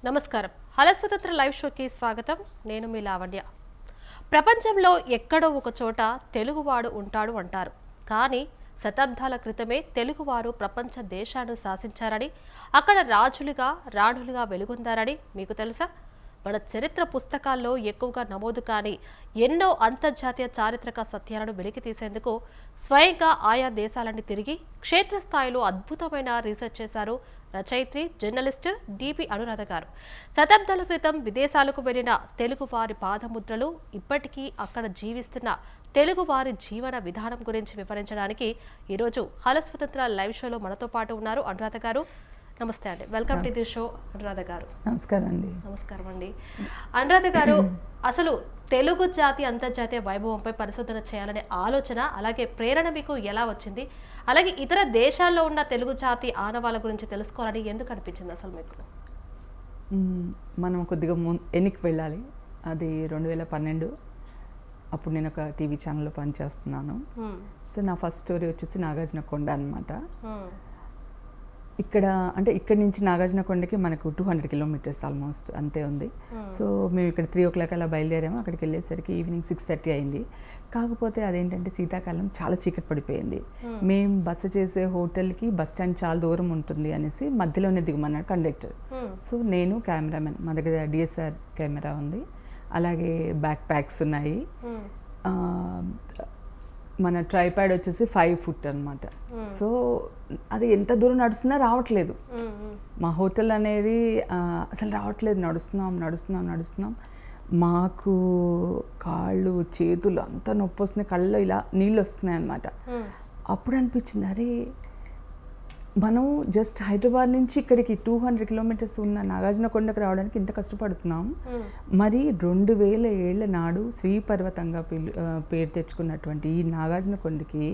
నమస్కారం. హలో స్వతంత్ర లైవ్ షోకి స్వాగతం. నేను మీ లావణ్య. ప్రపంచంలో ఎక్కడో ఒక చోట తెలుగువాడు ఉంటాడు అంటారు. కానీ శతాబ్దాల క్రితమే తెలుగువారు ప్రపంచ దేశాన్ని శాసించారని, అక్కడ రాజులుగా రాణులుగా వెలుగొందారని మీకు తెలుసా? మన చరిత్ర పుస్తకాల్లో ఎక్కువగా నమోదు కాని ఎన్నో అంతర్జాతీయ చారిత్రక సత్యాలను వెలికి తీసేందుకు స్వయంగా ఆయా దేశాలని తిరిగి క్షేత్రస్థాయిలో అద్భుతమైన రీసెర్చ్ చేశారు రచయిత్రి, జర్నలిస్ట్ డిపి అనురాధ గారు. శతాబ్దాల క్రితం విదేశాలకు వెళ్లిన తెలుగు వారి పాదముద్రలు, ఇప్పటికీ అక్కడ జీవిస్తున్న తెలుగు వారి జీవన విధానం గురించి వివరించడానికి ఈరోజు హలో స్వతంత్ర లైవ్ షోలో మనతో పాటు ఉన్నారు అనురాధ గారు. నమస్తే అండి, welcome to the show Anuradha గారు. నమస్కారం అండి. నమస్కారం అండి. అనురాధ గారు, అసలు తెలుగు జాతి అంతర్జాతీయ వైభవంపై పరిశోధన చేయాలనే ఆలోచన, అలాగే ప్రేరణ మీకు ఎలా వచ్చింది? అలాగే ఇతర దేశాల్లో ఉన్న తెలుగు జాతి ఆనవాళ్ళ గురించి తెలుసుకోవాలని ఎందుకు అనిపించింది అసలు మీకు? మనం కొద్దిగా ఎన్నికి వెళ్ళాలి. అది 2012. అప్పుడు నేను ఒక టీవీ ఛానల్లో పనిచేస్తున్నాను. సో నా ఫస్ట్ స్టోరీ వచ్చేసి నాగార్జునకొండ అనమాట. ఇక్కడి నుంచి నాగార్జునకొండకి మనకు 200 కిలోమీటర్స్ ఆల్మోస్ట్ అంతే ఉంది. సో మేము ఇక్కడ 3 o'clock అలా బయలుదేరాము. అక్కడికి వెళ్ళేసరికి ఈవినింగ్ 6:30 అయింది. కాకపోతే అదేంటంటే శీతాకాలం చాలా చీకటి పడిపోయింది. మేము బస చేసే హోటల్కి బస్ స్టాండ్ చాలా దూరం ఉంటుంది అనేసి మధ్యలోనే దిగమన్నాడు కండక్టర్. సో నేను కెమెరామెన్, మా దగ్గర DSLR కెమెరా ఉంది, అలాగే బ్యాక్ ప్యాక్స్ ఉన్నాయి. మన ట్రైప్యాడ్ వచ్చేసి 5 foot అనమాట. సో అది ఎంత దూరం నడుస్తున్నా రావట్లేదు. మా హోటల్ అనేది అసలు రావట్లేదు. నడుస్తున్నాం. మాకు కాళ్ళు చేతులు అంతా నొప్పి వస్తున్నాయి, కళ్ళు ఇలా నీళ్ళు వస్తున్నాయి అనమాట. అప్పుడు అనిపించింది, అరే మనం జస్ట్ హైదరాబాద్ నుంచి ఇక్కడికి 200 kilometers ఉన్న నాగార్జునకొండకు రావడానికి ఇంత కష్టపడుతున్నాం. మరి 2000 ఏళ్ల నాడు శ్రీపర్వతంగా పేరు తెచ్చుకున్నటువంటి ఈ నాగార్జునకొండకి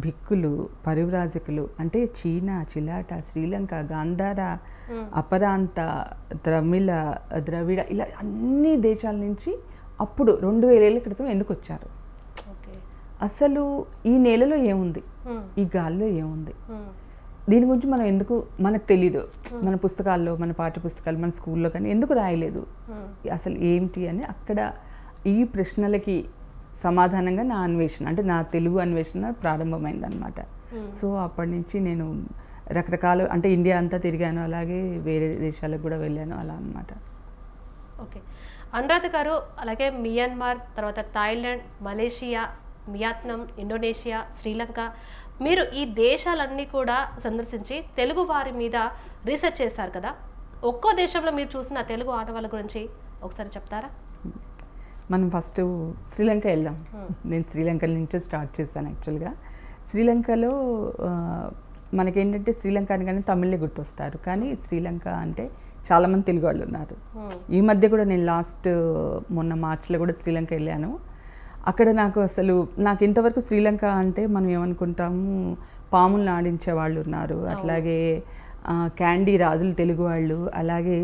భిక్కులు, పరివ్రాజకులు అంటే చీనా, చిలాట, శ్రీలంక, గాంధార, అపరాంత, తమిళ, ద్రవిడ ఇలా అన్ని దేశాల నుంచి అప్పుడు 2000 ఏళ్ల క్రితం ఎందుకు వచ్చారు? అసలు ఈ నేలలో ఏముంది, ఈ గాల్లో ఏముంది, దీని గురించి మనం ఎందుకు, మనకు తెలీదు. మన పుస్తకాల్లో, మన పాఠ్య పుస్తకాలు, మన స్కూల్లో కానీ ఎందుకు రాయలేదు, అసలు ఏంటి అని అక్కడ ఈ ప్రశ్నలకి సమాధానంగా నా అన్వేషణ, అంటే నా తెలుగు అన్వేషణ ప్రారంభమైంది అనమాట. సో అప్పటి నుంచి నేను రకరకాల, అంటే ఇండియా అంతా తిరిగాను, అలాగే వేరే దేశాలకు కూడా వెళ్ళాను, అలా అనమాట. ఓకే అనురాధ గారు, అలాగే మియన్మార్, తర్వాత Thailand, Malaysia, Vietnam, Indonesia, Sri Lanka, మీరు ఈ దేశాలన్నీ కూడా సందర్శించి తెలుగు వారి మీద రీసెర్చ్ చేశారు కదా. ఒక్కో దేశంలో మీరు చూసిన తెలుగు ఆడవాళ్ళ గురించి ఒకసారి చెప్తారా? మనం ఫస్ట్ శ్రీలంక వెళ్దాం. నేను శ్రీలంక నుంచి స్టార్ట్ చేశాను. యాక్చువల్గా శ్రీలంకలో మనకేంటంటే శ్రీలంక అనగానే తమిళే గుర్తొస్తారు, కానీ శ్రీలంక అంటే చాలామంది తెలుగు వాళ్ళు ఉన్నారు. ఈ మధ్య కూడా నేను మొన్న మార్చిలో కూడా శ్రీలంక వెళ్ళాను. అక్కడ నాకు ఇంతవరకు శ్రీలంక అంటే మనం ఏమనుకుంటాము, పాములను ఆడించే వాళ్ళు ఉన్నారు, అట్లాగే క్యాండీ రాజులు తెలుగు వాళ్ళు, అలాగే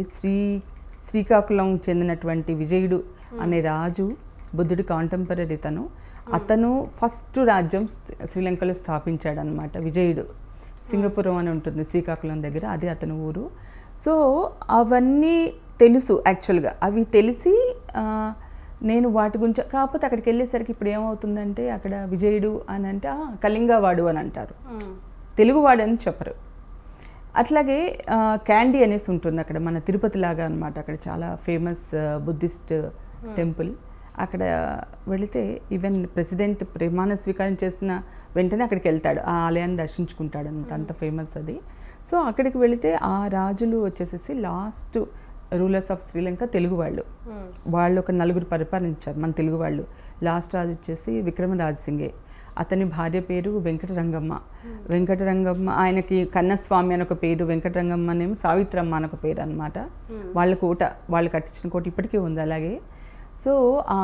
శ్రీకాకుళం చెందినటువంటి విజయుడు అనే రాజు, బుద్ధుడి కాంటెంపరీ అతను ఫస్ట్ రాజ్యం శ్రీలంకలో స్థాపించాడు అనమాట. విజయుడు సింగపురం అని ఉంటుంది శ్రీకాకుళం దగ్గర, అది అతని ఊరు. సో అవన్నీ తెలుసు యాక్చువల్గా. అవి తెలిసి నేను వాటి గురించి, కాకపోతే అక్కడికి వెళ్ళేసరికి ఇప్పుడు ఏమవుతుందంటే అక్కడ విజయుడు అని అంటే కళింగవాడు అని అంటారు, తెలుగువాడు అని చెప్పరు. అట్లాగే క్యాండీ అనేసి ఉంటుంది అక్కడ, మన తిరుపతి లాగా అనమాట. అక్కడ చాలా ఫేమస్ బుద్ధిస్ట్ టెంపుల్. అక్కడ వెళితే ఈవెన్ ప్రెసిడెంట్ ప్రమాణ స్వీకారం చేసిన వెంటనే అక్కడికి వెళ్తాడు, ఆ ఆలయాన్ని దర్శించుకుంటాడు అనమాట, అంత ఫేమస్ అది. సో అక్కడికి వెళితే ఆ రాజులు వచ్చేసేసి last rulers of Sri Lanka Telugu వాళ్ళు ఒక 4 పరిపాలించారు మన తెలుగు వాళ్ళు. లాస్ట్ రాజు వచ్చేసి విక్రమరాజసింగే, అతని భార్య పేరు వెంకటరంగమ్మ. ఆయనకి కన్నస్వామి అని ఒక పేరు, వెంకటరంగమ్మ అనేమో సావిత్రమ్మ అని ఒక పేరు అనమాట. వాళ్ళ కోట, వాళ్ళు కట్టించిన కోట ఇప్పటికీ ఉంది అలాగే. సో ఆ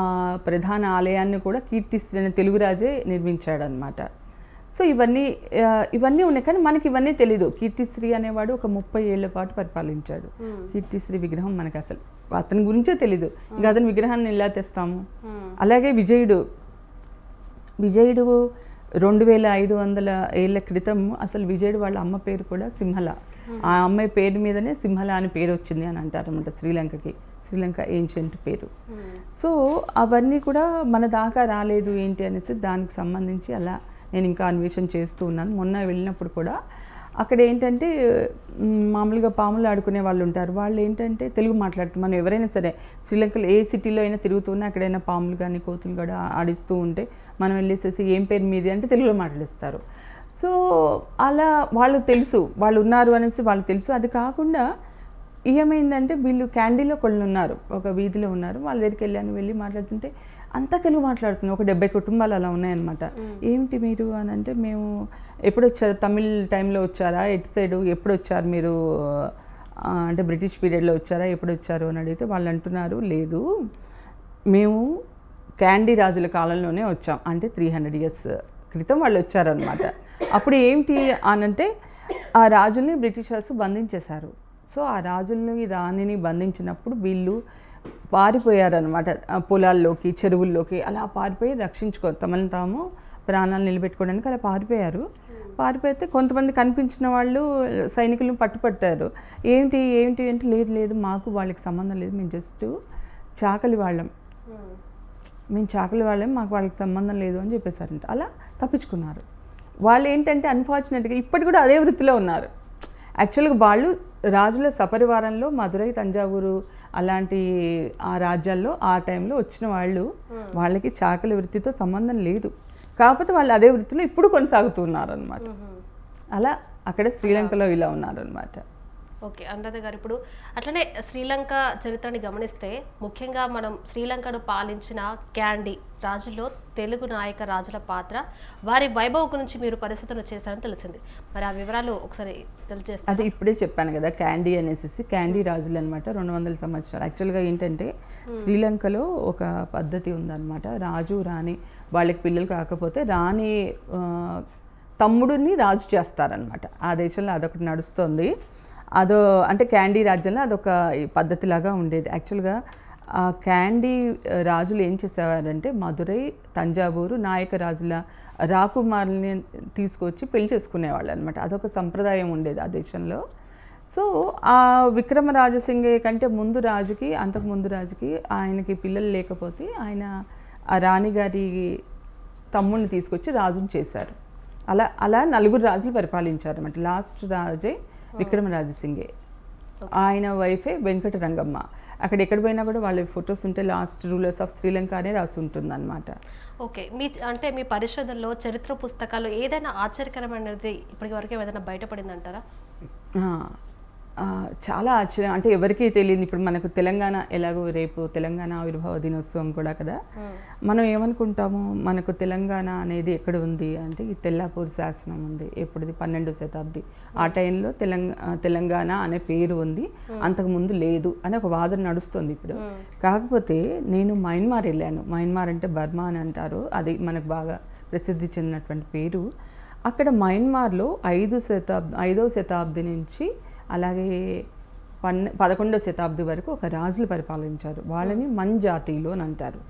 ప్రధాన ఆలయాన్ని కూడా కీర్తిశ్రీ అనే తెలుగు రాజే నిర్మించాడు అనమాట. సో ఇవన్నీ ఉన్నాయి, కానీ మనకి ఇవన్నీ తెలీదు. కీర్తిశ్రీ అనేవాడు ఒక 30 ఏళ్ల పాటు పరిపాలించాడు. కీర్తిశ్రీ విగ్రహం మనకు అసలు అతని గురించే తెలీదు, ఇంకా అతని విగ్రహాన్ని ఎలా తెస్తాము. అలాగే విజయుడు 2500 ఏళ్ల క్రితం అసలు విజయుడు వాళ్ళ అమ్మ పేరు కూడా సింహల. ఆ అమ్మాయి పేరు మీదనే సింహల అని పేరు వచ్చింది అని అంటారు అనమాట శ్రీలంకకి. శ్రీలంక ఏన్షియంట్ పేరు. సో అవన్నీ కూడా మన దాకా రాలేదు ఏంటి అనేసి దానికి సంబంధించి అలా నేను ఇంకా అన్వేషణ చేస్తూ ఉన్నాను. మొన్న వెళ్ళినప్పుడు కూడా అక్కడ ఏంటంటే మామూలుగా పాములు ఆడుకునే వాళ్ళు ఉంటారు. వాళ్ళు ఏంటంటే తెలుగు మాట్లాడుతారు. మనం ఎవరైనా సరే శ్రీలంకలో ఏ సిటీలో అయినా తిరుగుతున్నా అక్కడైనా పాములు కానీ కోతులు కూడా ఆడిస్తూ ఉంటే మనం వెళ్ళేసేసి ఏం పేరు మీది అంటే తెలుగులో మాట్లాడిస్తారు. సో అలా వాళ్ళు తెలుసు, వాళ్ళు ఉన్నారు అనేసి వాళ్ళు తెలుసు. అది కాకుండా ఏమైందంటే వీళ్ళు క్యాండీలో కొన్ని ఉన్నారు, ఒక వీధిలో ఉన్నారు. వాళ్ళ దగ్గరికి వెళ్ళి మాట్లాడుతుంటే అంతా తెలుగు మాట్లాడుతున్నాం. ఒక 70 కుటుంబాలు అలా ఉన్నాయన్నమాట. ఏమిటి మీరు అని అంటే, మేము ఎప్పుడు వచ్చారు, తమిళ్ టైంలో వచ్చారా, ఎటు సైడు ఎప్పుడు వచ్చారు మీరు అంటే బ్రిటిష్ పీరియడ్లో వచ్చారా, ఎప్పుడు వచ్చారు అని అడిగితే వాళ్ళు అంటున్నారు, లేదు మేము క్యాండీ రాజుల కాలంలోనే వచ్చాం, అంటే 300 years క్రితం వాళ్ళు వచ్చారనమాట. అప్పుడు ఏమిటి అనంటే ఆ రాజుల్ని బ్రిటిషర్స్ బంధించేశారు. సో ఆ రాజుల్ని రాణిని బంధించినప్పుడు వీళ్ళు పారిపోయారనమాట. పొలాల్లోకి చెరువుల్లోకి అలా పారిపోయి తమను తాము ప్రాణాలు నిలబెట్టుకోవడానికి అలా పారిపోయారు. పారిపోతే కొంతమంది కనిపించిన వాళ్ళు సైనికులను పట్టుపట్టారు. ఏంటి అంటే లేదు మాకు వాళ్ళకి సంబంధం లేదు, మేము జస్ట్ చాకలి వాళ్ళం, మాకు వాళ్ళకి సంబంధం లేదు అని చెప్పేశారంట. అలా తప్పించుకున్నారు. వాళ్ళు ఏంటంటే అన్ఫార్చునేట్గా ఇప్పటి కూడా అదే వృత్తిలో ఉన్నారు. యాక్చువల్గా వాళ్ళు రాజుల సపరివారంలో మదురై, తంజావూరు అలాంటి ఆ రాజ్యాల్లో ఆ టైంలో వచ్చిన వాళ్ళు, వాళ్ళకి చాకలి వృత్తితో సంబంధం లేదు. కాకపోతే వాళ్ళు అదే వృత్తిలో ఇప్పుడు కొనసాగుతున్నారు అనమాట. అలా అక్కడ శ్రీలంకలో ఇలా ఉన్నారనమాట. ఓకే, అనురాధ గారు, ఇప్పుడు అట్లనే శ్రీలంక చరిత్రని గమనిస్తే ముఖ్యంగా మనం శ్రీలంకను పాలించిన క్యాండీ రాజుల్లో తెలుగు నాయక రాజుల పాత్ర, వారి వైభవం గురించి మీరు పరిస్థితులు చేశారని తెలిసింది. మరి ఆ వివరాలు ఒకసారి తెలియజేస్తారు. అది ఇప్పుడే చెప్పాను కదా, క్యాండీ అనేసి క్యాండీ రాజులు అనమాట. 200 సంవత్సరాలు. యాక్చువల్గా ఏంటంటే శ్రీలంకలో ఒక పద్ధతి ఉందన్నమాట. రాజు రాణి వాళ్ళకి పిల్లలు కాకపోతే రాణి తమ్ముడిని రాజు చేస్తారనమాట. ఆ దేశంలో అదొకటి నడుస్తుంది. అంటే క్యాండీ రాజ్యంలో అదొక పద్ధతిలాగా ఉండేది. యాక్చువల్గా ఆ క్యాండీ రాజులు ఏం చేసేవారంటే మదురై, తంజావూరు నాయక రాజుల రాకుమారుల్ని తీసుకొచ్చి పెళ్లి చేసుకునేవాళ్ళు అనమాట. అదొక సంప్రదాయం ఉండేది ఆ దేశంలో. సో ఆ విక్రమరాజసింగే కంటే అంతకు ముందు రాజుకి ఆయనకి పిల్లలు లేకపోతే ఆయన ఆ రాణిగారి తమ్ముడిని తీసుకొచ్చి రాజుని చేశారు. అలా 4 రాజులు పరిపాలించారు అనమాట. లాస్ట్ రాజే విక్రమరాజసింగే, ఆయన వైఫే వెంకటరంగమ్మ. ఎక్కడ పోయినా కూడా వాళ్ళ ఫొటోస్ ఉంటే లాస్ట్ రూలర్స్ ఆఫ్ శ్రీలంక అనే రాసి ఉంటుంది అనమాట. ఓకే, మీ పరిశోధనలో చరిత్ర పుస్తకాలు ఏదైనా ఆశ్చర్యకరమైనది ఇప్పటి వరకు ఏదైనా బయటపడింది అంటారా? చాలా ఆశ్చర్యం. అంటే ఎవరికీ తెలియదు. ఇప్పుడు మనకు తెలంగాణ ఎలాగో రేపు తెలంగాణ ఆవిర్భావ దినోత్సవం కూడా కదా, మనం ఏమనుకుంటాము మనకు తెలంగాణ అనేది ఎక్కడ ఉంది అంటే ఈ తెల్లాపూర్ శాసనం ఉంది. ఎప్పుడుది 12వ శతాబ్ది. ఆ టైంలో తెలంగాణ అనే పేరు ఉంది, అంతకుముందు లేదు అని ఒక వాదన నడుస్తుంది ఇప్పుడు. కాకపోతే నేను మయన్మార్ వెళ్ళాను. మయన్మార్ అంటే బర్మా అని అంటారు, అది మనకు బాగా ప్రసిద్ధి చెందినటువంటి పేరు. అక్కడ మయన్మార్లో 5వ శతాబ్ది నుంచి అలాగే 11వ శతాబ్ది వరకు ఒక రాజులు పరిపాలించారు. వాళ్ళని మన్ జాతీయులు అని అంటారు.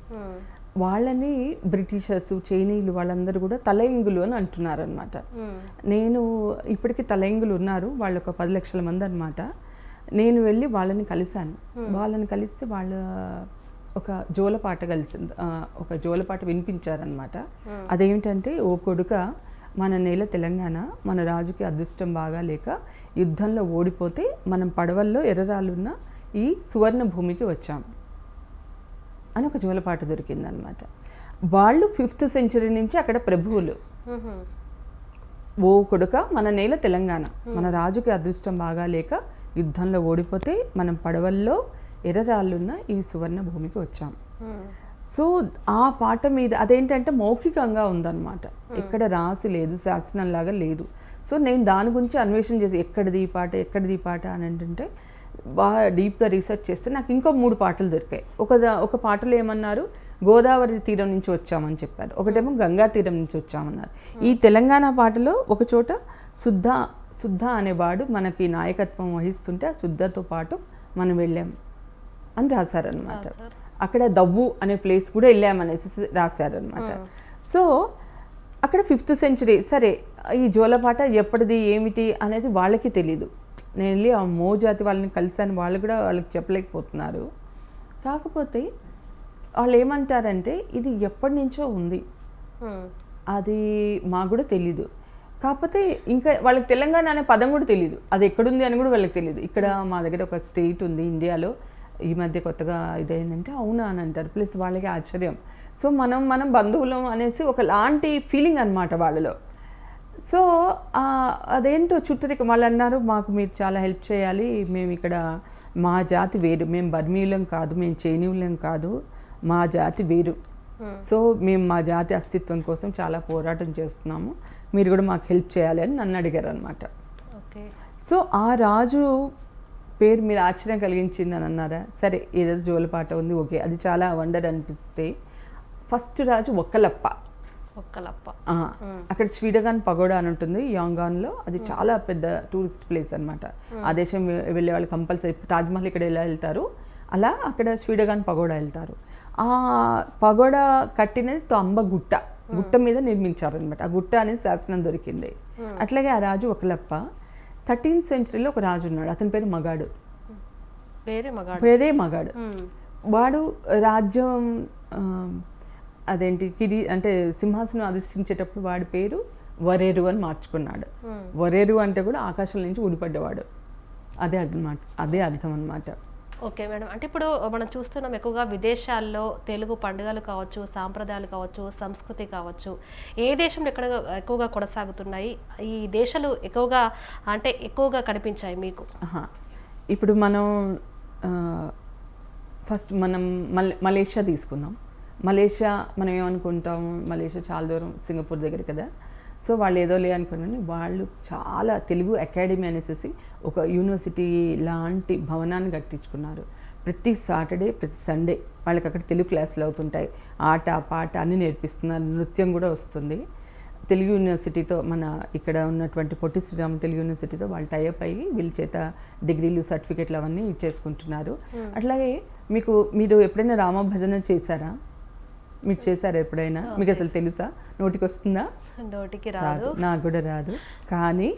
వాళ్ళని బ్రిటిషర్స్, చైనీయులు వాళ్ళందరూ కూడా తలయింగులు అని అంటున్నారు అనమాట. నేను ఇప్పటికీ తలయింగులు ఉన్నారు, వాళ్ళు ఒక 10 లక్షల మంది అనమాట. నేను వెళ్ళి వాళ్ళని కలిశాను. వాళ్ళని కలిస్తే వాళ్ళ ఒక జోలపాట వినిపించారనమాట. అదేమిటంటే, ఓ కొడుక, మన నేల తెలంగాణ, మన రాజుకి అదృష్టం బాగా లేక యుద్ధంలో ఓడిపోతే మనం పడవల్లో ఎర్రరాళ్ళున్న ఈ సువర్ణ భూమికి వచ్చాం అని ఒక జోలపాట దొరికిందనమాట. వాళ్ళు 5th century నుంచి అక్కడ ప్రభువులు. ఓ కొడుక, మన నేల తెలంగాణ, మన రాజుకి అదృష్టం బాగా లేక యుద్ధంలో ఓడిపోతే మనం పడవల్లో ఎర్రరాళ్ళున్న ఈ సువర్ణ భూమికి వచ్చాం. సో ఆ పాట మీద అదేంటంటే మౌఖికంగా ఉందన్నమాట, ఎక్కడ రాసి లేదు, శాసనంలాగా లేదు. సో నేను దాని గురించి అన్వేషణ చేసి ఎక్కడిది ఈ పాట అని అంటే బాగా డీప్గా రీసెర్చ్ చేస్తే నాకు ఇంకో 3 పాటలు దొరికాయి. ఒక పాటలో ఏమన్నారు, గోదావరి తీరం నుంచి వచ్చామని చెప్పారు, ఒకటేమో గంగా తీరం నుంచి వచ్చామన్నారు. ఈ తెలంగాణ పాటలో ఒక చోట శుద్ధ అనేవాడు మనకి నాయకత్వం వహిస్తుంటే ఆ శుద్ధతో పాటు మనం వెళ్ళాం అని రాశారనమాట. అక్కడ దవ్వు అనే ప్లేస్ కూడా వెళ్ళామనేసి రాశారనమాట. సో అక్కడ 5th century. సరే, ఈ జోలపాట ఎప్పటిది ఏమిటి అనేది వాళ్ళకి తెలీదు. నేను వెళ్ళి ఆ మో జాతి వాళ్ళని కలిసాను, వాళ్ళు కూడా వాళ్ళకి చెప్పలేకపోతున్నారు. కాకపోతే వాళ్ళు ఏమంటారంటే ఇది ఎప్పటి నుంచో ఉంది, అది మాకు కూడా తెలీదు. కాకపోతే ఇంకా వాళ్ళకి తెలంగాణ అనే పదం కూడా తెలియదు, అది ఎక్కడుంది అని కూడా వాళ్ళకి తెలియదు. ఇక్కడ మా దగ్గర ఒక స్టేట్ ఉంది ఇండియాలో, ఈ మధ్య కొత్తగా ఇదైందంటే అవునా అని అంటారు. ప్లస్ వాళ్ళకి ఆశ్చర్యం. సో మనం బంధువులం అనేసి ఒకలాంటి ఫీలింగ్ అనమాట వాళ్ళలో. సో అదేంటో చుట్టరికం. వాళ్ళు అన్నారు మాకు మీరు చాలా హెల్ప్ చేయాలి, మేము ఇక్కడ మా జాతి వేరు, మేము బర్మీయులం కాదు, మేము చైనీయులం కాదు, మా జాతి వేరు. సో మేము మా జాతి అస్తిత్వం కోసం చాలా పోరాటం చేస్తున్నాము, మీరు కూడా మాకు హెల్ప్ చేయాలి అని నన్ను అడిగారు అనమాట. సో ఆ రాజు పేరు మీరు ఆశ్చర్యం కలిగించింది అని అన్నారా? సరే ఏదో జోలపాట ఉంది, ఓకే, అది చాలా వండర్ అనిపిస్తే ఫస్ట్ రాజు ఒక్కలప్ప. అక్కడ స్వీడగాన్ పగోడా అని ఉంటుంది యాంగాన్లో, అది చాలా పెద్ద టూరిస్ట్ ప్లేస్ అనమాట. ఆ దేశం వెళ్ళే వాళ్ళు కంపల్సరీ తాజ్మహల్ ఇక్కడ ఎలా వెళ్తారు అలా అక్కడ స్వీడగాన్ పగోడా వెళ్తారు. ఆ పగోడా కట్టినది తొంబ గుట్ట మీద నిర్మించారనమాట. ఆ గుట్ట అనేది శాసనం దొరికింది. అట్లాగే ఆ రాజు ఒకలప్ప 13th centuryలో ఒక రాజు ఉన్నాడు, అతని పేరు మగాడు. వేరే మగాడు. వాడు రాజ్యం అదేంటి అంటే సింహాసనం అధిష్ఠించేటప్పుడు వాడి పేరు వరేరు అని మార్చుకున్నాడు. వరేరు అంటే కూడా ఆకాశం నుంచి ఊడిపడ్డవాడు, అదే అర్థం అన్నమాట. ఓకే మేడం, అంటే ఇప్పుడు మనం చూస్తున్నాం ఎక్కువగా విదేశాల్లో తెలుగు పండుగలు కావచ్చు, సాంప్రదాయాలు కావచ్చు, సంస్కృతి కావచ్చు, ఏ దేశంలో ఎక్కువగా కొనసాగుతున్నాయి, ఈ దేశాలు ఎక్కువగా కనిపించాయి మీకు? ఇప్పుడు మనం ఫస్ట్ మలేషియా తీసుకుందాం. మలేషియా మనం ఏమనుకుంటాము, మలేషియా చాలా దూరం, సింగపూర్ దగ్గర కదా. సో వాళ్ళు ఏదో అనుకున్నాను, వాళ్ళు చాలా తెలుగు అకాడమీ అనేసి ఒక యూనివర్సిటీ లాంటి భవనాన్ని కట్టించుకున్నారు. ప్రతి సాటర్డే ప్రతి సండే వాళ్ళకి అక్కడ తెలుగు క్లాసులు అవుతుంటాయి, ఆట పాట అన్నీ నేర్పిస్తున్నారు, నృత్యం కూడా వస్తుంది. తెలుగు యూనివర్సిటీతో మన ఇక్కడ ఉన్నటువంటి పొట్టి శ్రీరాములు తెలుగు యూనివర్సిటీతో వాళ్ళు టైఅప్ అయ్యి వీళ్ళ చేత డిగ్రీలు సర్టిఫికెట్లు అవన్నీ ఇచ్చేసుకుంటున్నారు. అట్లాగే మీరు ఎప్పుడైనా రామభజన చేశారా? మీరు చేశారా ఎప్పుడైనా? మీకు అసలు తెలుసా? నోటికి వస్తుందా? నోటికి రాదు, నాకు కూడా రాదు. కానీ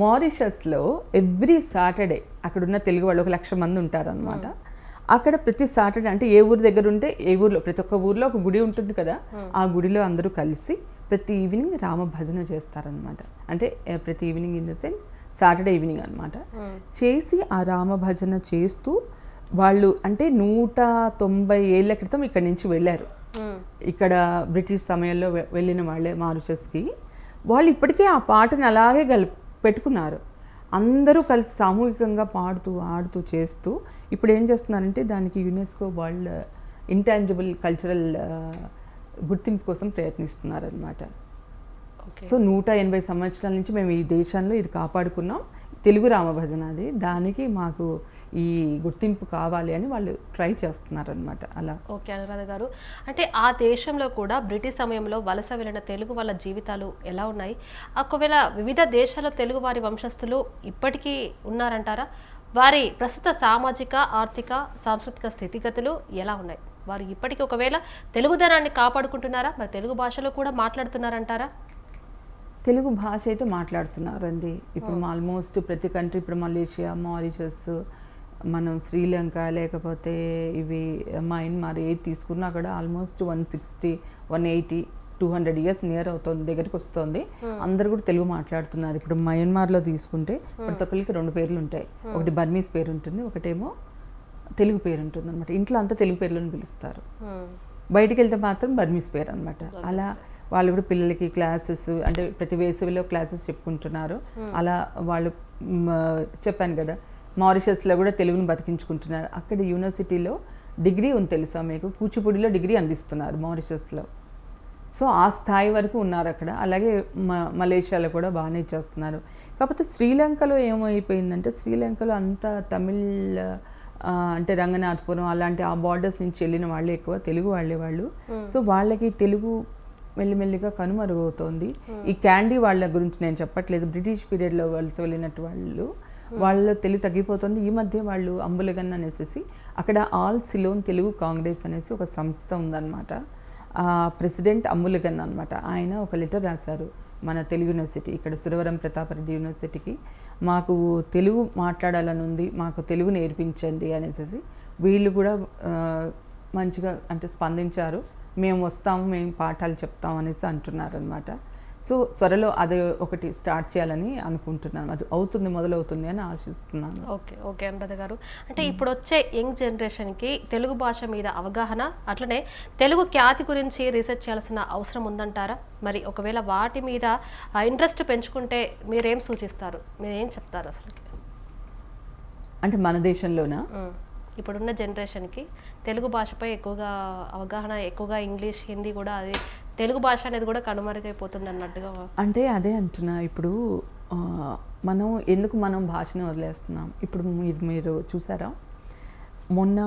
మారిషస్లో ఎవ్రీ సాటర్డే అక్కడ ఉన్న తెలుగు వాళ్ళు 1,00,000 మంది ఉంటారనమాట. అక్కడ ప్రతి సాటర్డే, అంటే ఏ ఊరి దగ్గర ఉంటే ఏ ఊర్లో, ప్రతి ఒక్క ఊర్లో ఒక గుడి ఉంటుంది కదా, ఆ గుడిలో అందరూ కలిసి ప్రతి ఈవినింగ్ రామభజన చేస్తారనమాట. అంటే ప్రతి evening in the sense Saturday evening అనమాట. చేసి ఆ రామభజన చేస్తూ వాళ్ళు అంటే 190 ఏళ్ల క్రితం ఇక్కడి నుంచి వెళ్ళారు. ఇక్కడ బ్రిటిష్ సమయంలో వెళ్ళిన వాళ్ళే మారిషస్కి. వాళ్ళు ఇప్పటికే ఆ పాటని అలాగే పెట్టుకున్నారు. అందరూ కలిసి సామూహికంగా పాడుతూ ఆడుతూ చేస్తూ ఇప్పుడు ఏం చేస్తున్నారంటే దానికి యునెస్కో వరల్డ్ ఇంటాంజిబుల్ కల్చరల్ గుర్తింపు కోసం ప్రయత్నిస్తున్నారనమాట. సో 180 సంవత్సరాల నుంచి మేము ఈ దేశంలో ఇది కాపాడుకున్నాం, తెలుగు రామభజన. అది దానికి మాకు ఈ గుర్తింపు కావాలి అని వాళ్ళు ట్రై చేస్తున్నారనమాట. అలా. ఓకే అనురాధ గారు, అంటే ఆ దేశంలో కూడా బ్రిటిష్ సమయంలో వలస వెళ్ళిన తెలుగు వాళ్ళ జీవితాలు ఎలా ఉన్నాయి? ఒకవేళ వివిధ దేశాల్లో తెలుగు వారి వంశస్థులు ఇప్పటికీ ఉన్నారంటారా? వారి ప్రస్తుత సామాజిక, ఆర్థిక, సాంస్కృతిక స్థితిగతులు ఎలా ఉన్నాయి? వారు ఇప్పటికీ ఒకవేళ తెలుగుదనాన్ని కాపాడుకుంటున్నారా? మరి తెలుగు భాషలో కూడా మాట్లాడుతున్నారంటారా? తెలుగు భాష అయితే మాట్లాడుతున్నారండి. ఇప్పుడు ఆల్మోస్ట్ ప్రతి కంట్రీ, ఇప్పుడు మలేషియా, మారిషస్, మనం శ్రీలంక, లేకపోతే ఇవి మయన్మార్ ఏది తీసుకున్నా అక్కడ ఆల్మోస్ట్ 160, 180, 200 years నియర్ అవుతుంది, దగ్గరికి వస్తుంది. అందరు కూడా తెలుగు మాట్లాడుతున్నారు. ఇప్పుడు మయన్మార్లో తీసుకుంటే ప్రతి ఒక్కరికి 2 పేర్లు ఉంటాయి. ఒకటి బర్మీస్ పేరు ఉంటుంది, ఒకటేమో తెలుగు పేరు ఉంటుంది అనమాట. ఇంట్లో అంతా తెలుగు పేర్లను పిలుస్తారు, బయటికి వెళ్తే మాత్రం బర్మీస్ పేరు అనమాట. అలా వాళ్ళు కూడా పిల్లలకి క్లాసెస్, అంటే ప్రతి వేసవిలో క్లాసెస్ చెప్పుకుంటున్నారు. అలా వాళ్ళు చెప్పాను కదా, మారిషస్లో కూడా తెలుగును బతికించుకుంటున్నారు. అక్కడ యూనివర్సిటీలో డిగ్రీ ఉంది తెలుసా మీకు, కూచిపూడిలో డిగ్రీ అందిస్తున్నారు మారిషస్లో. సో ఆ స్థాయి వరకు ఉన్నారు అక్కడ. అలాగే మలేషియాలో కూడా బాగానే చేస్తున్నారు. కాకపోతే శ్రీలంకలో ఏమైపోయిందంటే, శ్రీలంకలో అంతా తమిళ్ అంటే రంగనాథపురం అలాంటి ఆ బార్డర్స్ నుంచి వెళ్ళిన వాళ్ళే ఎక్కువ, తెలుగు వాళ్ళు. సో వాళ్ళకి తెలుగు మెల్లిమెల్లిగా కనుమరుగవుతోంది. ఈ క్యాండీ వాళ్ళ గురించి నేను చెప్పట్లేదు, బ్రిటిష్ పీరియడ్లో వలస వెళ్ళినట్టు వాళ్ళ తెలుగు తగ్గిపోతుంది. ఈ మధ్య వాళ్ళు అంబులగన్ అనేసి అక్కడ ఆల్ సిలోన్ తెలుగు కాంగ్రెస్ అనేసి ఒక సంస్థ ఉందన్నమాట. ప్రెసిడెంట్ అంబులగన్ అనమాట. ఆయన ఒక లెటర్ రాశారు మన తెలుగు యూనివర్సిటీ, ఇక్కడ సురవరం ప్రతాపరెడ్డి యూనివర్సిటీకి. మాకు తెలుగు మాట్లాడాలని ఉంది, మాకు తెలుగు నేర్పించండి అనేసి వీళ్ళు కూడా మంచిగా అంటే స్పందించారు. మేము వస్తాము, మేము పాఠాలు చెప్తాం అనేసి అంటున్నారు అనమాట. సో త్వరలో అది ఒకటి స్టార్ట్ చేయాలని అనుకుంటున్నాను. అది అవుతుంది, మొదలవుతుంది అని ఆశిస్తున్నాను. ఓకే ఓకే అనురాధ గారు, అంటే ఇప్పుడు వచ్చే యంగ్ జనరేషన్కి తెలుగు భాష మీద అవగాహన, అట్లనే తెలుగు ఖ్యాతి గురించి రీసెర్చ్ చేయాల్సిన అవసరం ఉందంటారా? మరి ఒకవేళ వాటి మీద ఇంట్రెస్ట్ పెంచుకుంటే మీరేం సూచిస్తారు, మీరేం చెప్తారు అసలుకి? అంటే మన దేశంలోనా? ఇప్పుడున్న జనరేషన్కి తెలుగు భాషపై ఎక్కువగా అవగాహన, ఎక్కువగా ఇంగ్లీష్, హిందీ కూడా అది తెలుగు భాష అనేది కూడా కనుమరుగైపోతుంది అన్నట్టుగా. అంటే అదే అంటున్నా, ఇప్పుడు మనం భాషను వదిలేస్తున్నాం. ఇప్పుడు మీరు చూసారా, మొన్న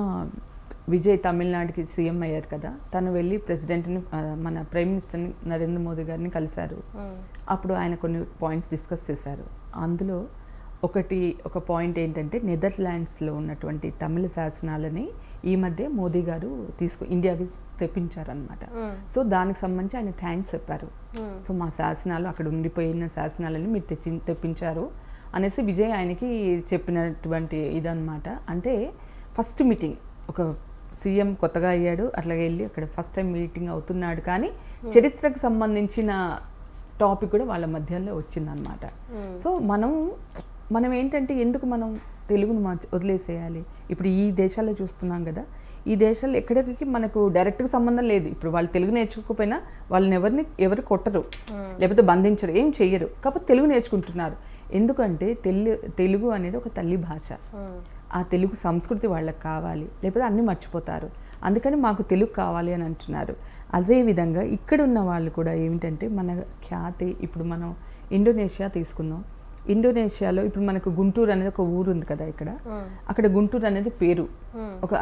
విజయ్ తమిళనాడుకి సీఎం అయ్యారు కదా, తను వెళ్ళి ప్రెసిడెంట్ని మన ప్రైమ్ మినిస్టర్ని నరేంద్ర మోదీ గారిని కలిశారు. అప్పుడు ఆయన కొన్ని పాయింట్స్ డిస్కస్ చేశారు. అందులో ఒక పాయింట్ ఏంటంటే, నెదర్లాండ్స్లో ఉన్నటువంటి తమిళ శాసనాలని ఈ మధ్య మోదీ గారు ఇండియాకి తెప్పించారనమాట. సో దానికి సంబంధించి ఆయన థ్యాంక్స్ చెప్పారు. సో మా శాసనాలు అక్కడ ఉండిపోయిన శాసనాలని మీరు తెప్పించారు అనేసి విజయ్ ఆయనకి చెప్పినటువంటి ఇదనమాట. అంటే ఫస్ట్ మీటింగ్, ఒక సీఎం కొత్తగా అయ్యాడు, అట్లాగే వెళ్ళి అక్కడ ఫస్ట్ టైం మీటింగ్ అవుతున్నాడు, కానీ చరిత్రకు సంబంధించిన టాపిక్ కూడా వాళ్ళ మధ్యలో వచ్చిందనమాట. సో మనం ఏంటంటే, ఎందుకు మనం తెలుగును వదిలేసేయాలి? ఇప్పుడు ఈ దేశాల్లో చూస్తున్నాం కదా, ఈ దేశాల్లో ఎక్కడికి మనకు డైరెక్ట్గా సంబంధం లేదు. ఇప్పుడు వాళ్ళు తెలుగు నేర్చుకోకపోయినా వాళ్ళని ఎవరు కొట్టరు, లేకపోతే బంధించరు, ఏం చెయ్యరు. కాకపోతే తెలుగు నేర్చుకుంటున్నారు. ఎందుకంటే తెలుగు అనేది ఒక తల్లి భాష. ఆ తెలుగు సంస్కృతి వాళ్ళకి కావాలి, లేకపోతే అన్నీ మర్చిపోతారు. అందుకని మాకు తెలుగు కావాలి అని అంటున్నారు. అదేవిధంగా ఇక్కడ ఉన్న వాళ్ళు కూడా ఏమిటంటే, మన ఖ్యాతి, ఇప్పుడు మనం ఇండోనేషియా తీసుకుందాం. ఇండోనేషియాలో ఇప్పుడు మనకు గుంటూరు అనేది ఒక ఊరు ఉంది కదా ఇక్కడ, అక్కడ గుంటూరు అనేది పేరు.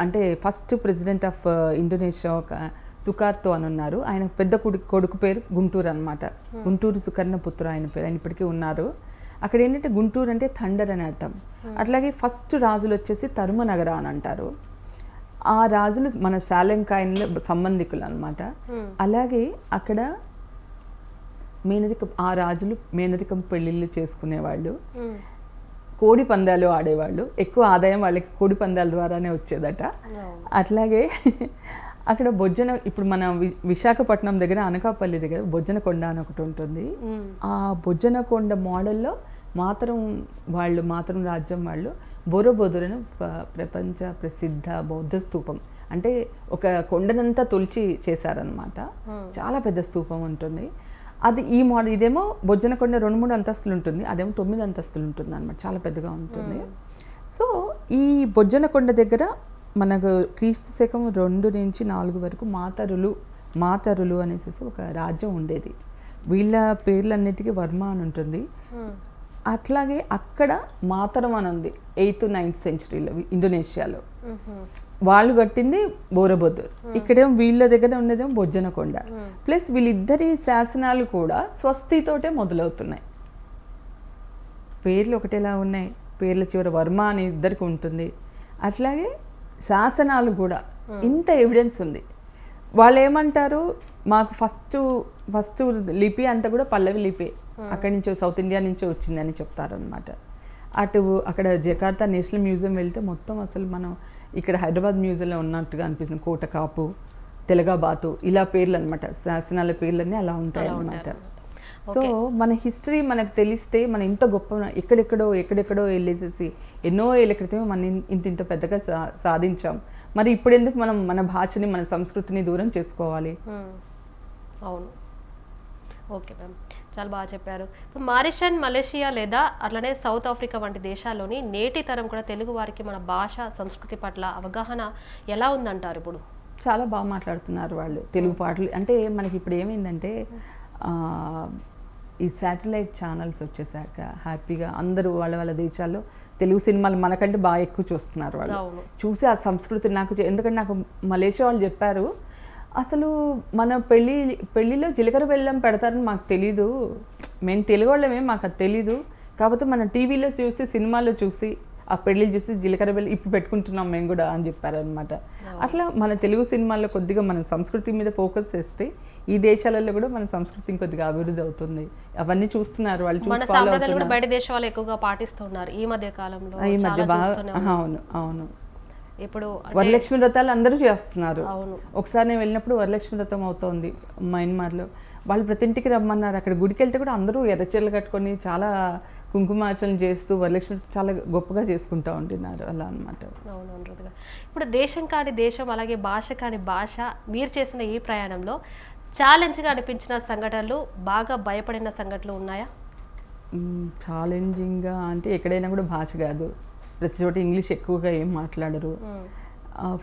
అంటే ఫస్ట్ ప్రెసిడెంట్ ఆఫ్ ఇండోనేషియా ఒక సుకార్తో అని ఉన్నారు. ఆయన పెద్ద కొడుకు పేరు గుంటూరు అనమాట. గుంటూరు సుకర్ణపుత్ర ఆయన పేరు. ఆయన ఇప్పటికీ ఉన్నారు. అక్కడ ఏంటంటే గుంటూరు అంటే థండర్ అని అర్థం. అట్లాగే ఫస్ట్ రాజులు వచ్చేసి తరుమనగర అని అంటారు. ఆ రాజులు మన శాలంకాయన్ల సంబంధికులు అనమాట. అలాగే అక్కడ ఆ రాజులు మేనరికం పెళ్ళిళ్ళు చేసుకునేవాళ్ళు, కోడి పందాలు ఆడేవాళ్ళు. ఎక్కువ ఆదాయం వాళ్ళకి కోడి పందాల ద్వారానే వచ్చేదట. అట్లాగే అక్కడ ఇప్పుడు మన విశాఖపట్నం దగ్గర అనకాపల్లి దగ్గర బొజ్జనకొండ అని ఒకటి ఉంటుంది. ఆ బొజ్జనకొండ మోడల్లో మాతరం రాజ్యం వాళ్ళు బోరోబోదరను ప్రపంచ ప్రసిద్ధ బౌద్ధ స్తూపం, అంటే ఒక కొండనంతా తొలిచి చేశారనమాట. చాలా పెద్ద స్తూపం ఉంటుంది అది. ఈ మోడల్ ఇదేమో బొజ్జనకొండ 2-3 అంతస్తులు ఉంటుంది, అదేమో 9 అంతస్తులు ఉంటుంది అనమాట. చాలా పెద్దగా ఉంటుంది. సో ఈ బొజ్జనకొండ దగ్గర మనకు క్రీస్తు శకం 2 నుంచి 4 వరకు మాతరులు అనేసి ఒక రాజ్యం ఉండేది. వీళ్ళ పేర్లన్నిటికీ వర్మ అని ఉంటుంది. అట్లాగే అక్కడ మాతరం అని ఉంది 8th 9th సెంచరీలో ఇండోనేషియాలో. వాళ్ళు కట్టింది బోరబొద్దూర్. ఇక్కడేమో వీళ్ళ దగ్గర ఉన్నదేమో బొజ్జనకొండ. ప్లస్ వీళ్ళిద్దరి శాసనాలు కూడా స్వస్తితోటే మొదలవుతున్నాయి. పేర్లు ఒకటేలా ఉన్నాయి, పేర్ల చివర వర్మ అని ఇద్దరికి ఉంటుంది. అట్లాగే శాసనాలు కూడా ఇంత ఎవిడెన్స్ ఉంది. వాళ్ళు ఏమంటారు, మాకు ఫస్ట్ లిపి అంతా కూడా పల్లవి లిపి, అక్కడి నుంచి సౌత్ ఇండియా నుంచి వచ్చిందని చెప్తారనమాట. అక్కడ జకార్తా నేషనల్ మ్యూజియం వెళ్తే మొత్తం అసలు మనం ఇక్కడ హైదరాబాద్ మ్యూజియంలో ఉన్నట్టుగా అనిపిస్తుంది. కోటకాపు, తెలగాబాతు, ఇలా పేర్లు అనమాట. శాసనాల పేర్లన్నీ అలా ఉంటాయి అన్నమాట. సో మన హిస్టరీ మనకు తెలిస్తే మనం ఇంత గొప్ప ఎక్కడెక్కడో వెళ్ళేసేసి ఎన్నో ఏళ్ళ క్రితమే మనం ఇంత పెద్దగా సాధించాం. మరి ఇప్పుడు ఎందుకు మనం మన భాషని, మన సంస్కృతిని దూరం చేసుకోవాలి? అవును, ఓకే మ్యామ్, చాలా బాగా చెప్పారు. ఇప్పుడు మారిషస్, మలేషియా లేదా అట్లనే సౌత్ ఆఫ్రికా వంటి దేశాల్లోని నేటి తరం కూడా తెలుగు వారికి మన భాష, సంస్కృతి పట్ల అవగాహన ఎలా ఉందంటారు? ఇప్పుడు చాలా బాగా మాట్లాడుతున్నారు వాళ్ళు తెలుగు పాటలు. అంటే మనకి ఇప్పుడు ఏమైందంటే, ఈ శాటిలైట్ ఛానల్స్ వచ్చేసాక హ్యాపీగా అందరూ వాళ్ళ దేశాల్లో తెలుగు సినిమాలు మనకంటే బాగా ఎక్కువ చూస్తున్నారు. వాళ్ళు చూసి ఆ సంస్కృతి ఎందుకంటే నాకు మలేషియా వాళ్ళు చెప్పారు, అసలు మన పెళ్ళిలో జీలకర్ర బెల్లం పెడతారని మాకు తెలీదు, మేము తెలుగు వాళ్ళమే, మాకు అది తెలీదు. కాకపోతే మన టీవీలో చూసి, సినిమాలో చూసి ఆ పెళ్లి చూసి జీలకర్ర బెల్లి ఇప్పుడు పెట్టుకుంటున్నాం మేము కూడా అని చెప్పారనమాట. అట్లా మన తెలుగు సినిమాల్లో కొద్దిగా మన సంస్కృతి మీద ఫోకస్ చేస్తే ఈ దేశాలలో కూడా మన సంస్కృతి ఇంకొద్దిగా అభివృద్ధి అవుతుంది. అవన్నీ చూస్తున్నారు వాళ్ళు, మన చూసి ఫాలో సాంప్రదాయాలు కూడా బయట దేశం వాళ్ళు ఎక్కువగా పాటిస్తున్నారు ఈ మధ్య కాలంలో. ఈ మధ్య చాలా బాగా చూస్తూనే ఉన్నాం. అవును అవును ఇప్పుడు వరలక్ష్మి వ్రతాలు అందరూ చేస్తున్నారు. అవును. ఒకసారి నేను వెళ్ళినప్పుడు వరలక్ష్మి వ్రతం అవుతోంది మయన్మార్లో. వాళ్ళు ప్రతి ఇంటికి రమ్మన్నారు. అక్కడ గుడికి వెళ్తే కూడా అందరూ ఎర్రచీరలు కట్టుకొని చాలా కుంకుమార్చనలు చేస్తూ వరలక్ష్మి చాలా గొప్పగా చేసుకుంటూ ఉంటున్నారు అలా అనమాట. అవునవును రుతుగా. ఇప్పుడు దేశం కాని దేశం, అలాగే భాష కాని భాష, మీరు చేసిన ఈ ప్రయాణంలో ఛాలెంజ్గా అనిపించిన సంఘటనలు, బాగా భయపడిన సంఘటనలు ఉన్నాయా? ఛాలెంజింగ్గా అంటే ఎక్కడైనా కూడా భాష కాదు, ప్రతి చోట ఇంగ్లీష్ ఎక్కువగా ఏం మాట్లాడరు.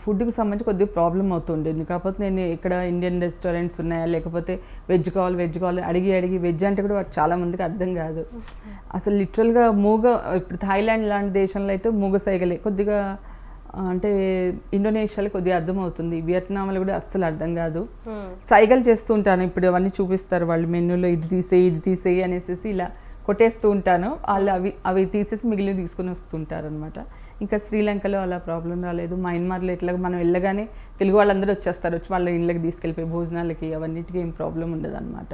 ఫుడ్కి సంబంధించి కొద్దిగా ప్రాబ్లం అవుతుండేది. కాకపోతే నేను ఇక్కడ ఇండియన్ రెస్టారెంట్స్ ఉన్నాయా, లేకపోతే వెజ్ కావాలి అడిగి వెజ్ అంటే కూడా చాలా మందికి అర్థం కాదు. అసలు లిటరల్గా ఇప్పుడు థాయిలాండ్ లాంటి దేశంలో అయితే మూగ సైగలే కొద్దిగా, అంటే ఇండోనేషియాలో కొద్దిగా అర్థం అవుతుంది, వియత్నాంలో కూడా అస్సలు అర్థం కాదు. సైగలు చేస్తూ ఉంటాను. ఇప్పుడు అవన్నీ చూపిస్తారు వాళ్ళు మెనూలో, ఇది తీసేయి అనేసి ఇలా కొట్టేస్తూ ఉంటాను. వాళ్ళు అవి తీసేసి మిగిలిన తీసుకుని వస్తుంటారు అనమాట. ఇంకా శ్రీలంకలో అలా ప్రాబ్లం రాలేదు. మయన్మార్లో ఎట్లా మనం వెళ్ళగానే తెలుగు వాళ్ళందరూ వచ్చేస్తారు, వచ్చి వాళ్ళ ఇళ్ళకి తీసుకెళ్ళిపోయి భోజనాలకి అవన్నిటికీ ఏం ప్రాబ్లం ఉండదు అనమాట.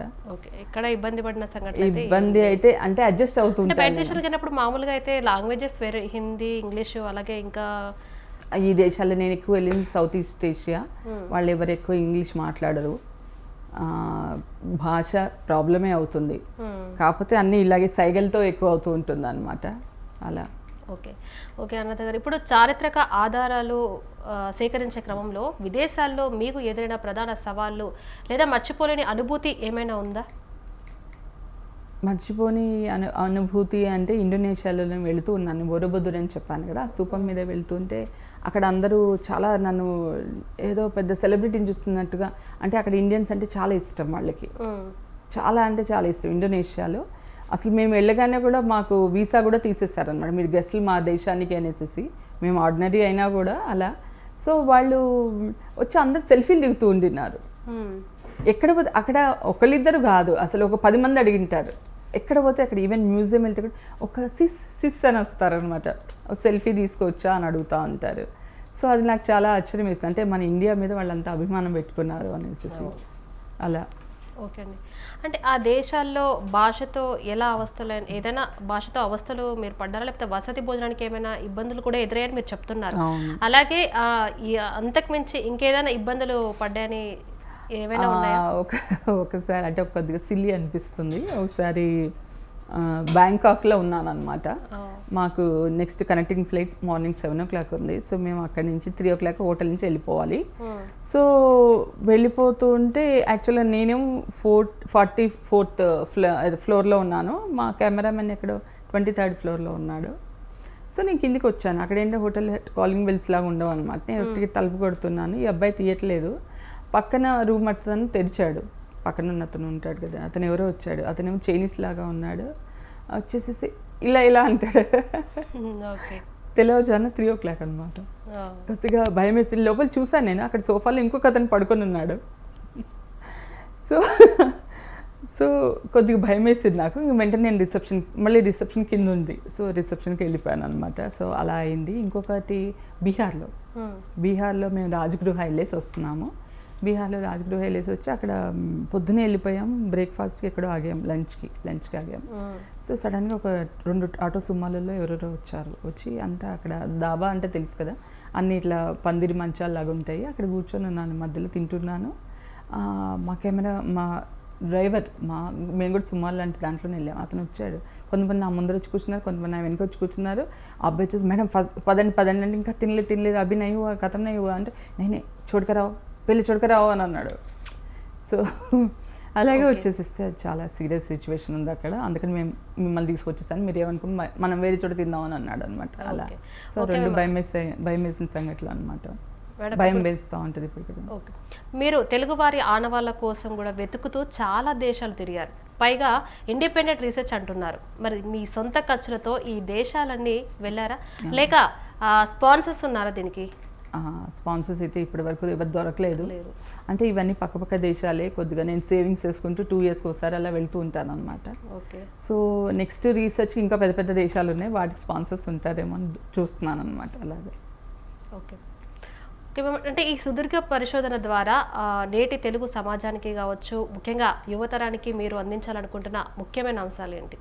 ఇక్కడ ఇబ్బంది పడిన సంఘటన ఇబ్బంది అయితే అంటే అడ్జస్ట్ అవుతుంటారు. బయట దేశాలకు వెళ్ళినప్పుడు మామూలుగా అయితే లాంగ్వేజెస్ వేరే, హిందీ, ఇంగ్లీష్, అలాగే ఇంకా ఈ దేశాల్లో నేను ఎక్కువ వెళ్ళింది సౌత్ ఈస్ట్ ఏషియా. వాళ్ళు ఎవరు ఎక్కువ ఇంగ్లీష్ మాట్లాడరు. భాష ప్రాబ్లమే అవుతుంది. కాకపోతే అన్నీ ఇలాగే సైగలతో ఎక్కువ అవుతూ ఉంటుంది అనమాట అలా. ఓకే అన్నత గారు, ఇప్పుడు చారిత్రక ఆధారాలు సేకరించే క్రమంలో విదేశాల్లో మీకు ఎదురైన ప్రధాన సవాళ్ళు లేదా మర్చిపోలేని అనుభూతి ఏమైనా ఉందా? మర్చిపోని అనుభూతి అంటే ఇండోనేషియాలో నేను వెళుతూ ఉన్నాను. బోరోబుదుర్ అని చెప్పాను కదా, ఆ స్తూపం మీద వెళుతుంటే అక్కడ అందరూ చాలా నన్ను ఏదో పెద్ద సెలబ్రిటీని చూస్తున్నట్టుగా, అంటే అక్కడ ఇండియన్స్ అంటే చాలా ఇష్టం వాళ్ళకి, చాలా అంటే చాలా ఇష్టం ఇండోనేషియాలో. అసలు మేము వెళ్ళగానే కూడా మాకు వీసా కూడా తీసేశారనమాట, మీరు గెస్టులు మా దేశానికి అనేసి. మేము ఆర్డినరీ అయినా కూడా అలా. సో వాళ్ళు వచ్చి అందరు సెల్ఫీలు దిగుతూ ఉండినారు. ఎక్కడ పోతే అక్కడ ఒకళ్ళిద్దరు కాదు, అసలు ఒక 10 మంది అడిగింటారు. ఎక్కడ పోతే అక్కడ, ఈవెన్ మ్యూజియం వెళ్తే కూడా ఒక సిస్ అని వస్తారనమాట, సెల్ఫీ తీసుకోవచ్చా అని అడుగుతూ ఉంటారు. సో అది నాకు చాలా ఆశ్చర్యం వేస్తుంది, అంటే మన ఇండియా మీద వాళ్ళంతా అభిమానం పెట్టుకున్నారు అనేసి అలా. ఓకే అండి, అంటే ఆ దేశాల్లో భాషతో ఎలా అవస్థలు, ఏదైనా భాషతో అవస్థలు మీరు పడ్డారా, లేకపోతే వసతి భోజనానికి ఏమైనా ఇబ్బందులు కూడా ఎదురయ్యాయని మీరు చెప్తున్నారు. అలాగే అంతకు మించి ఇంకేదైనా ఇబ్బందులు పడ్డాయని ఏమైనా ఉన్నాయా? ఒకసారి అంటే కొద్దిగా సిల్లీ అనిపిస్తుంది. ఒకసారి బ్యాంకాక్లో ఉన్నాను అనమాట. మాకు next connecting flight morning 7 o'clock ఉంది. సో మేము అక్కడి నుంచి 3 o'clock హోటల్ నుంచి వెళ్ళిపోవాలి. సో వెళ్ళిపోతూ ఉంటే యాక్చువల్గా నేనేమో 44th ఫ్లోర్లో ఉన్నాను, మా కెమెరామెన్ ఎక్కడో 23rd ఫ్లోర్లో ఉన్నాడు. సో నేను కిందికి వచ్చాను. అక్కడ ఏంటో హోటల్ కాలింగ్ బెల్స్ లాగా ఉండవు అనమాట. నేను ఒక్కడికి తలుపు కొడుతున్నాను, ఈ అబ్బాయి తీయట్లేదు. పక్కన రూమ్ అతను తెరిచాడు, పక్కన ఉన్న అతను ఉంటాడు కదా, అతను ఎవరో వచ్చాడు. అతనేమో చైనీస్ లాగా ఉన్నాడు. వచ్చేసేసి ఇలా అంటాడు. తెల్లవారుజామున 3 o'clock అనమాట. కొద్దిగా భయం వేసి లోపల చూసాను నేను, అక్కడ సోఫాలో ఇంకొక అతను పడుకొని ఉన్నాడు. సో కొద్దిగా భయం వేసింది నాకు. వెంటనే నేను రిసెప్షన్ కింద ఉంది, సో రిసెప్షన్కి వెళ్ళిపోయాను అనమాట. సో అలా అయింది. ఇంకొకటి బీహార్లో మేము రాజగృహ వెళ్ళేసి వస్తున్నాము. బీహార్లో రాజగృహ వెళ్ళేసి వచ్చి అక్కడ పొద్దునే వెళ్ళిపోయాం. బ్రేక్ఫాస్ట్కి ఎక్కడో ఆగాం, లంచ్కి ఆగాం. సో సడన్గా ఒక 2 ఆటో సుమ్మాలలో ఎవరెవరో వచ్చి అంతా అక్కడ దాబా అంటే తెలుసు కదా, అన్ని ఇట్లా పందిరి మంచాలు ఉంటాయి, అక్కడ కూర్చొని ఉన్నాను, మధ్యలో తింటున్నాను. మా డ్రైవర్ మేము కూడా సుమారు లాంటి దాంట్లోనే వెళ్ళాం. అతను వచ్చాడు. కొంతమంది నా ముందర వచ్చి కూర్చున్నారు, కొంతమంది నా వెనక వచ్చి కూర్చున్నారు. అబ్బాయి వచ్చేసి మేడం పదండి అంటే ఇంకా తినలేదు అభి నయ్యు కథం నయ్యు అంటే నేనే పెళ్ళి చూడకరావు అని అన్నాడు. సో అలాగే వచ్చేసిస్తే చాలా సీరియస్ సిచ్యువేషన్ ఉంది అక్కడ, అందుకని మేము మిమ్మల్ని తీసుకొచ్చేసాను, మీరు ఏమనుకుని మనం వేరే చోట తిందామని అన్నాడు అనమాట. అలా సో 2 భయం వేసిన సంఘటనలు అనమాట. భయం వేస్తూ ఉంటుంది ఇప్పుడు. ఓకే, మీరు తెలుగువారి ఆనవాళ్ళ కోసం కూడా వెతుకుతూ చాలా దేశాలు తిరిగారు, పైగా ఇండిపెండెంట్ రీసెర్చ్ అంటున్నారు. మరి మీ సొంత ఖర్చులతో ఈ దేశాలన్నీ వెళ్ళారా, లేక స్పాన్సర్స్ ఉన్నారా దీనికి? స్పాన్సర్స్ అయితే ఇప్పటి వరకు ఎవరు దొరకలేదు. లేరు. అంటే ఇవన్నీ పక్కపక్క దేశాలే. కొద్దిగా నేను సేవింగ్స్ చేసుకుంటూ 2 yearsకి ఒకసారి అలా వెళ్తూ ఉంటాను అనమాట. ఓకే. సో నెక్స్ట్ రీసెర్చ్ ఇంకా పెద్ద పెద్ద దేశాలు ఉన్నాయి, వాటికి స్పాన్సర్స్ ఉంటారేమో అని చూస్తున్నాను అనమాట. అలాగే ఓకే. Okay ma'am. అంటే ఈ సుదీర్ఘ పరిశోధన ద్వారా నేటి తెలుగు సమాజానికి కావచ్చు, ముఖ్యంగా యువతరానికి మీరు అందించాలనుకుంటున్న ముఖ్యమైన అంశాలు ఏంటి?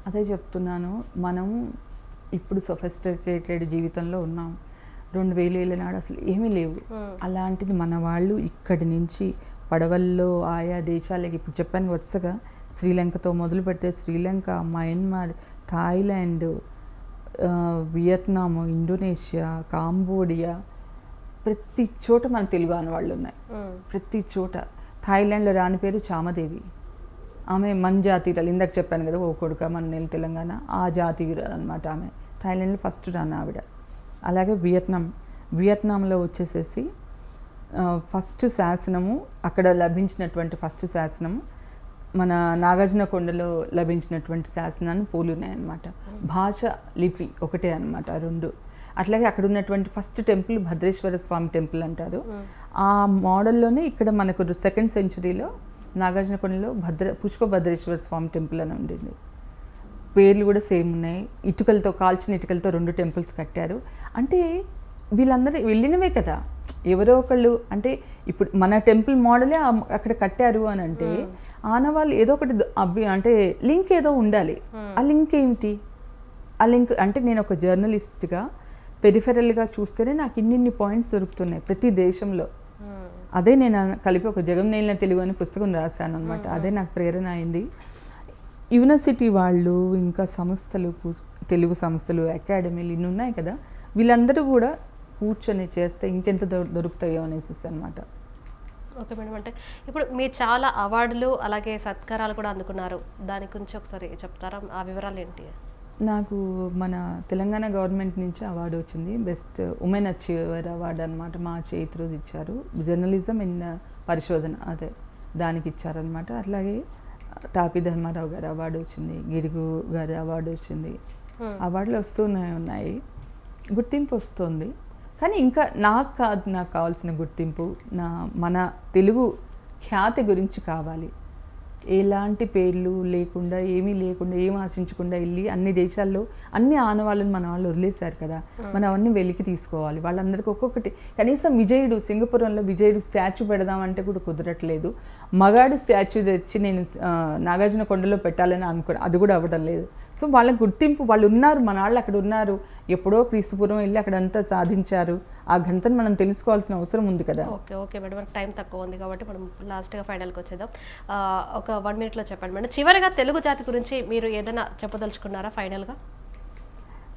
అదే చెప్తున్నాను, మనం ఇప్పుడు సొఫిస్టికేటెడ్ జీవితంలో ఉన్నాం. 2000 ఏళ్ళ నాడు అసలు ఏమీ లేవు. అలాంటిది మన వాళ్ళు ఇక్కడి నుంచి పడవల్లో ఆయా దేశాలకి, ఇప్పుడు చెప్పాను వరుసగా, శ్రీలంకతో మొదలు పెడితే Sri Lanka, Myanmar, Thailand, Vietnam, Indonesia, Cambodia, ప్రతి చోట మన తెలుగు ఆనవాళ్ళు ఉన్నాయి. ప్రతి చోట. థాయిలాండ్లో రాని పేరు చామదేవి. ఆమె మన జాతీయురాలు. ఇందాక చెప్పాను కదా, ఓ కొడుక మన నెల తెలంగాణ, ఆ జాతీయురాలు అనమాట ఆమె. థాయిలాండ్లో ఫస్ట్ రాను ఆవిడ. అలాగే వియత్నాంలో వచ్చేసేసి ఫస్ట్ శాసనము, అక్కడ లభించినటువంటి ఫస్ట్ శాసనము మన నాగార్జునకొండలో లభించినటువంటి శాసనాన్ని పోలున్నాయన్నమాట. భాష, లిపి ఒకటే అనమాట రెండు. అట్లాగే అక్కడ ఉన్నటువంటి ఫస్ట్ టెంపుల్ భద్రేశ్వర స్వామి టెంపుల్ అంటారు. ఆ మోడల్లోనే ఇక్కడ మనకు 2nd centuryలో నాగార్జునకొండలో పుష్పభద్రేశ్వర స్వామి టెంపుల్ అని ఉండింది. పేర్లు కూడా సేమ్ ఉన్నాయి. ఇటుకలతో, కాల్చిన ఇటుకలతో 2 temples కట్టారు. అంటే వీళ్ళందరూ వెళ్ళినవే కదా, ఎవరో ఒకళ్ళు. అంటే ఇప్పుడు మన టెంపుల్ మోడలే అక్కడ కట్టారు అని అంటే ఆనవాళ్ళు ఏదో ఒకటి అంటే లింక్ ఏదో ఉండాలి. ఆ లింక్ ఏమిటి? ఆ లింక్ అంటే నేను ఒక జర్నలిస్ట్గా పెరిఫెరల్గా చూస్తేనే నాకు ఇన్ని పాయింట్స్ దొరుకుతున్నాయి ప్రతి దేశంలో. అదే నేను కలిపి ఒక జగం నేలిన తెలుగు అని పుస్తకం రాశాను అనమాట. అదే నాకు ప్రేరణ అయింది. యూనివర్సిటీ వాళ్ళు, ఇంకా సంస్థలు, తెలుగు సంస్థలు, అకాడమీలు ఇన్ని ఉన్నాయి కదా, వీళ్ళందరూ కూడా కూర్చొని చేస్తే ఇంకెంత దొరుకుతాయో అనేసి అనమాట. Okay madam. అంటే ఇప్పుడు మీరు చాలా అవార్డులు అలాగే సత్కారాలు కూడా అందుకున్నారు, దాని గురించి ఒకసారి చెప్తారా? ఆ వివరాలు ఏంటి? నాకు మన తెలంగాణ గవర్నమెంట్ నుంచి అవార్డు వచ్చింది, బెస్ట్ ఉమెన్ అచీవర్ అవార్డు అనమాట. మార్చి 8th రోజు ఇచ్చారు. జర్నలిజం ఇన్ పరిశోధన, అదే దానికి ఇచ్చారనమాట. అట్లాగే తాపి ధర్మారావు గారు అవార్డు వచ్చింది, గిడుగు గారి అవార్డు వచ్చింది. అవార్డులు వస్తూనే ఉన్నాయి, గుర్తింపు వస్తుంది. కానీ ఇంకా నాకు కావాల్సిన గుర్తింపు మన తెలుగు ఖ్యాతి గురించి కావాలి. ఎలాంటి పేర్లు లేకుండా, ఏమీ లేకుండా, ఏం ఆశించకుండా వెళ్ళి అన్ని దేశాల్లో అన్ని ఆనవాళ్ళని మన వాళ్ళు వదిలేశారు కదా, మనం అవన్నీ వెలికి తీసుకోవాలి. వాళ్ళందరికీ ఒక్కొక్కటి, కనీసం విజయుడు, సింగపురంలో విజయుడు స్టాచ్యూ పెడదామంటే కూడా కుదరట్లేదు. మగాడు స్టాచ్యూ తెచ్చి నేను నాగార్జునకొండలో పెట్టాలని అనుకున్నాను, అది కూడా అవ్వడం లేదు. సో వాళ్ళ గుర్తింపు, వాళ్ళు ఉన్నారు, మన వాళ్ళు అక్కడ ఉన్నారు, ఎప్పుడో క్రీస్తుపూర్వం వెళ్ళి అక్కడంతా సాధించారు. ఆ ఘనతను మనం తెలుసుకోవాల్సిన అవసరం ఉంది కదా. ఓకే మేడం, మనకు టైం తక్కువ ఉంది కాబట్టి మనం లాస్ట్గా ఫైనల్కి వచ్చేద్దాం. ఒక 1 minute చెప్పండి మేడం. చివరిగా తెలుగు జాతి గురించి మీరు ఏదైనా చెప్పదలుచుకున్నారా ఫైనల్గా?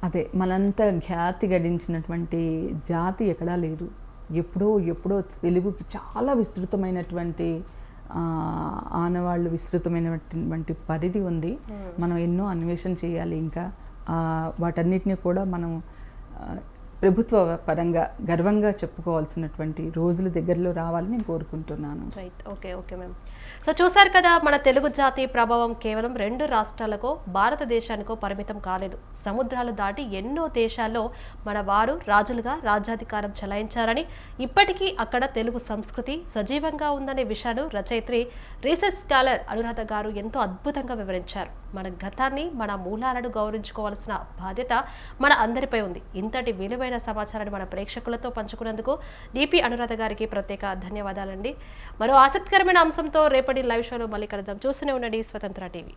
అదే, మనంత ఖ్యాతి గడించినటువంటి జాతి ఎక్కడా లేదు. ఎప్పుడో తెలుగుకి చాలా విస్తృతమైనటువంటి ఆనవాళ్ళు, విస్తృతమైనటువంటి పరిధి ఉంది. మనం ఎన్నో అన్వేషణ చేయాలి. ఇంకా వాటన్నిటిని కూడా మనం ప్రభుత్వ పరంగా గర్వంగా చెప్పుకోవాల్సినటువంటి రోజులు దగ్గరలో రావాలని నేను కోరుకుంటున్నాను. రైట్. Okay ma'am. సో చూసారు కదా, మన తెలుగు జాతి ప్రభావం కేవలం 2 రాష్ట్రాలకో భారతదేశానికో పరిమితం కాలేదు. సముద్రాలు దాటి ఎన్నో దేశాల్లో మన వారు రాజులుగా రాజ్యాధికారం చెలాయించారని, ఇప్పటికీ అక్కడ తెలుగు సంస్కృతి సజీవంగా ఉందనే విషయాన్ని రచయిత్రి, రీసెర్చ్ స్కాలర్ అనురాధ గారు ఎంతో అద్భుతంగా వివరించారు. మన గతాన్ని, మన మూలాలను గౌరవించుకోవాల్సిన బాధ్యత మన అందరిపై ఉంది. ఇంతటి విలువైన సమాచారాన్ని మన ప్రేక్షకులతో పంచుకున్నందుకు డిపి అనురాధ గారికి ప్రత్యేక ధన్యవాదాలండి. మరో ఆసక్తికరమైన అంశంతో రేపటి లైవ్ షోలో మళ్ళీ కలుద్దాం. చూస్తూనే ఉండండి స్వతంత్ర టీవీ.